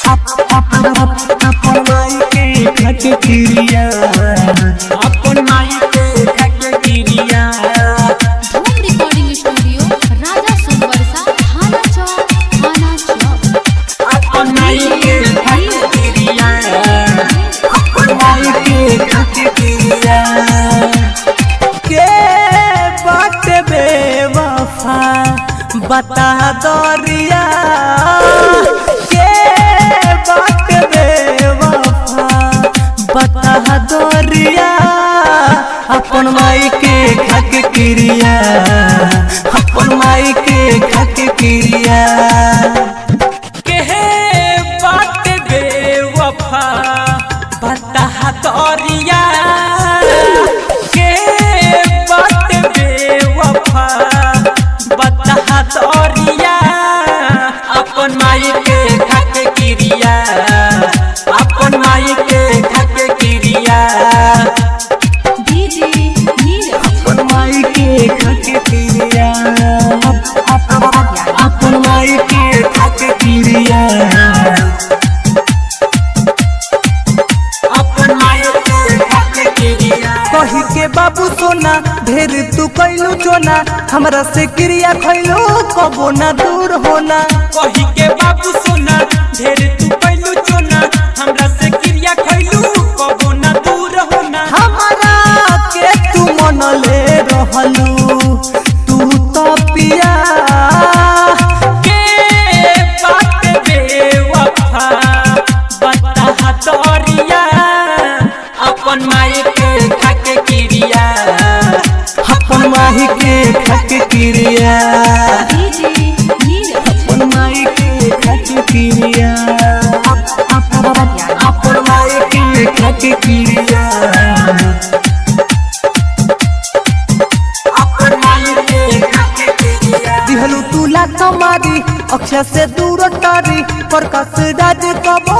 अपन माई के खाके क्रिया अपन माई के खाके क्रिया। धूम रिकॉर्डिंग स्टूडियो राजा सुनवरसा थाना चौक। अपन माई के खाके क्रिया अपन माई के खाके क्रिया। के बात बेवफा बता दरिया के बात बेवफा बता दरिया अपन माई के खाके क्रिया अपन माई के खाके क्रिया। के बात बेवफा बता दरिया के बात बेवफा बता दरिया अपन माई के खाके क्रिया अपन माई के खाके क्रिया। डीजे नीरज अपन माई के खाके क्रिया अपन माई के खाके क्रिया अपन माई के खाके क्रिया। कही के बाबू सोना ढेर तू कैलू चोना हमरा से क्रिया खैलू कबो ना दूर होना। कही के बाबू सोना ढेर तू कैलू चोना हमरा से क्रिया खैलू कबो ना दूर होना। हमरा के तू मन ले रहलू तू तो पिया के बात बेवफा बता दरिया अपन माई के खाके क्रिया अपन माई के खाके क्रिया। डीजे नीरज अपन माई के खाके क्रिया अपन माई के खाके क्रिया अपन माई के खाके क्रिया। दिहलू तुला कमारी अक्षर से दूर टारी प्रकाश राज कबो